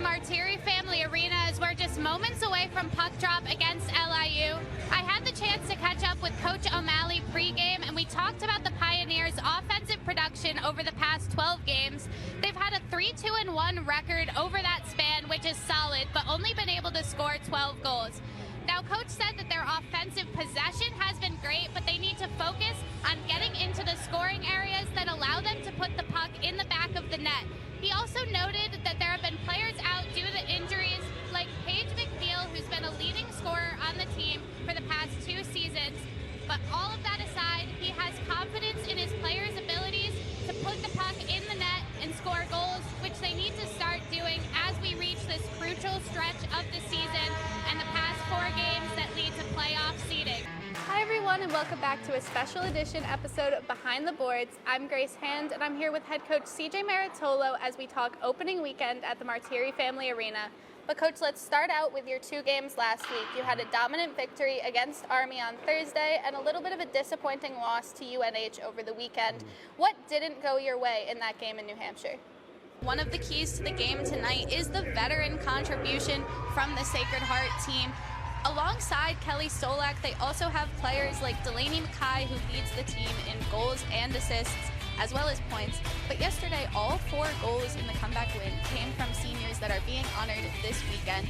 Martiri Family Arena as we're just moments away from puck drop against LIU. I had the chance to catch up with Coach O'Malley pregame, and we talked about the Pioneers' offensive production over the past 12 games. They've had a 3-2-1 record over that span, which is solid, but only been able to score 12 goals. Now, Coach said that their offensive possession has been great, but they need to focus on getting into the scoring areas that allow them to put the puck in the back of the net. He also noted that there have been players out due to injuries, like Paige McNeil, who's been a leading scorer on the team for the past 2 seasons. But all of that aside, he has confidence in his players' abilities to put the puck in the net and score goals, which they need to start doing as we reach this crucial stretch of the season and the past 4 games that lead to playoff seeding. Hi everyone, and welcome back to a special edition episode of Behind the Boards. I'm Grace Hand, and I'm here with head coach CJ Maritolo as we talk opening weekend at the Martiri Family Arena. But coach, let's start out with your 2 games last week. You had a dominant victory against Army on Thursday and a little bit of a disappointing loss to UNH over the weekend. What didn't go your way in that game in New Hampshire? One of the keys to the game tonight is the veteran contribution from the Sacred Heart team. Alongside Kelly Solak, they also have players like Delaney Mackay, who leads the team in goals and assists, as well as points. But yesterday, all 4 goals in the comeback win came from seniors that are being honored this weekend.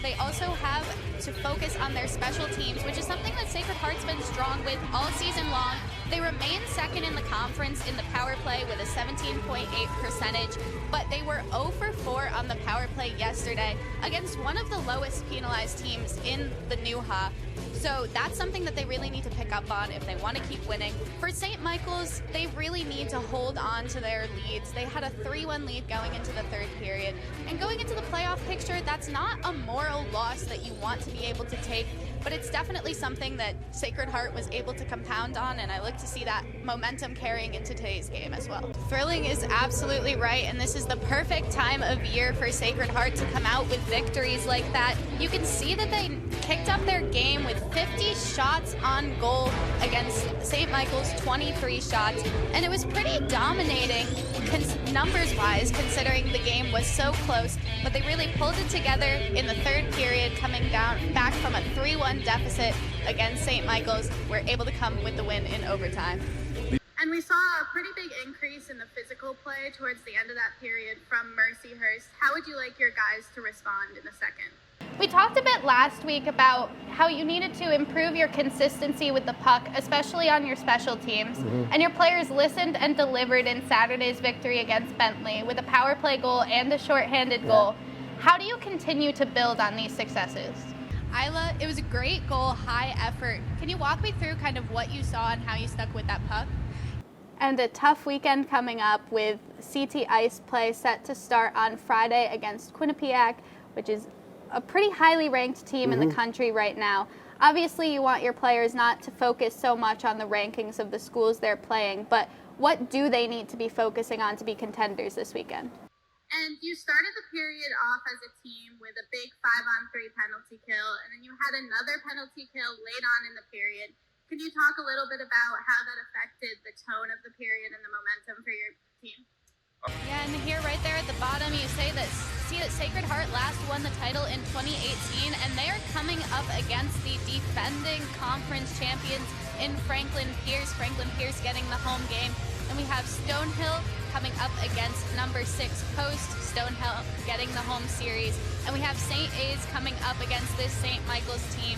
They also have to focus on their special teams, which is something that Sacred Heart's been strong with all season long. They remain second in the conference in the power play with a 17.8 percentage, but they were 0 for 4 on the power play yesterday against one of the lowest penalized teams in the NUHA. So that's something that they really need to pick up on if they want to keep winning. For St. Michael's, they really need to hold on to their leads. They had a 3-1 lead going into the 3rd period. And going into the playoff picture, that's not a moral loss that you want to be able to take, but it's definitely something that Sacred Heart was able to compound on, and I look to see that momentum carrying into today's game as well. Thrilling is absolutely right, and this is the perfect time of year for Sacred Heart to come out with victories like that. You can see that they kicked up their game with 50 shots on goal against St. Michael's 23 shots, and it was pretty dominating numbers-wise considering the game was so close, but they really pulled it together in the 3rd period, coming back from a 3-1 deficit against St. Michael's. We're able to come with the win in overtime. And we saw a pretty big increase in the physical play towards the end of that period from Mercyhurst. How would you like your guys to respond in the second? We talked a bit last week about how you needed to improve your consistency with the puck, especially on your special teams. And your players listened and delivered in Saturday's victory against Bentley with a power play goal and a shorthanded goal. How do you continue to build on these successes? Isla, it was a great goal, high effort. Can you walk me through kind of what you saw and how you stuck with that puck? And a tough weekend coming up with CT Ice play set to start on Friday against Quinnipiac, which is a pretty highly ranked team in the country right now. Obviously, you want your players not to focus so much on the rankings of the schools they're playing, but what do they need to be focusing on to be contenders this weekend? And you started the period off as a team with a big 5-on-3 penalty kill, and then you had another penalty kill late on in the period. Could you talk a little bit about how that affected the tone of the period and the momentum for your team? Yeah, and here right there at the bottom, you see that Sacred Heart last won the title in 2018, and they are coming up against the defending conference champions in Franklin Pierce. Franklin Pierce getting the home game. And we have Stonehill coming up against number 6 Post, Stonehill getting the home series. And we have St. A's coming up against this St. Michael's team.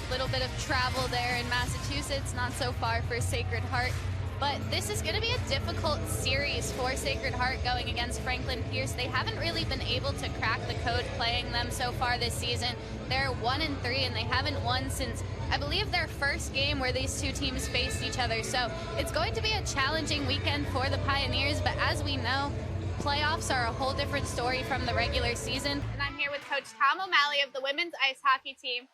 Little bit of travel there in Massachusetts, not so far for Sacred Heart. But this is going to be a difficult series for Sacred Heart going against Franklin Pierce. They haven't really been able to crack the code playing them so far this season. They're 1-3, and they haven't won since, I believe, their first game where these 2 teams faced each other. So it's going to be a challenging weekend for the Pioneers, but as we know, playoffs are a whole different story from the regular season. And I'm here with Coach Tom O'Malley of the women's ice hockey team.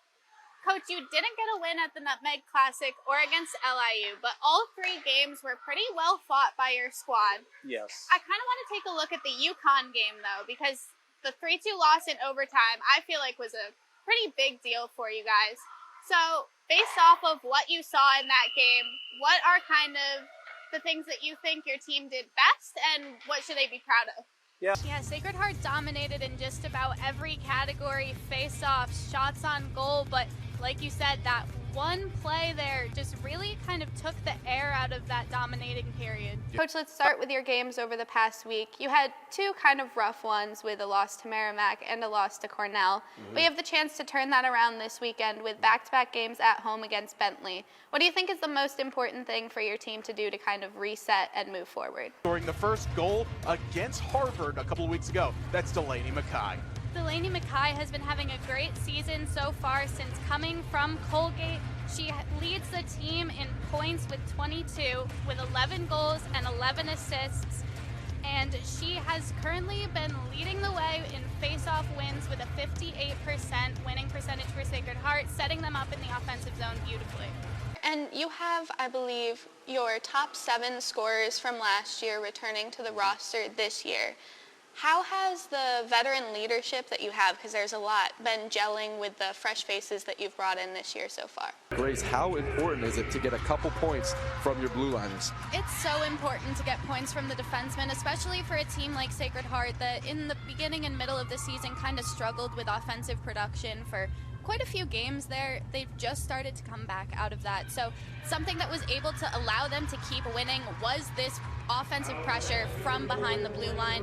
Coach, you didn't get a win at the Nutmeg Classic or against LIU, but all 3 games were pretty well fought by your squad. Yes. I kind of want to take a look at the UConn game, though, because the 3-2 loss in overtime, I feel like was a pretty big deal for you guys. So, based off of what you saw in that game, what are kind of the things that you think your team did best, and what should they be proud of? Yeah, Sacred Heart dominated in just about every category, face-offs, shots on goal, but like you said, that one play there just really kind of took the air out of that dominating period. Coach, let's start with your games over the past week. You had two kind of rough ones with a loss to Merrimack and a loss to Cornell, but you have the chance to turn that around this weekend with back-to-back games at home against Bentley. What do you think is the most important thing for your team to do to kind of reset and move forward? Scoring the first goal against Harvard a couple of weeks ago. That's Delaney Mackay. Delaney Mackay has been having a great season so far since coming from Colgate. She leads the team in points with 22, with 11 goals and 11 assists. And she has currently been leading the way in face-off wins with a 58% winning percentage for Sacred Heart, setting them up in the offensive zone beautifully. And you have, I believe, your top 7 scorers from last year returning to the roster this year. How has the veteran leadership that you have, because there's a lot, been gelling with the fresh faces that you've brought in this year so far? Grace, how important is it to get a couple points from your Blue Liners? It's so important to get points from the defensemen, especially for a team like Sacred Heart that in the beginning and middle of the season kind of struggled with offensive production for quite a few games there. They've just started to come back out of that. So something that was able to allow them to keep winning was this offensive pressure from behind the blue line.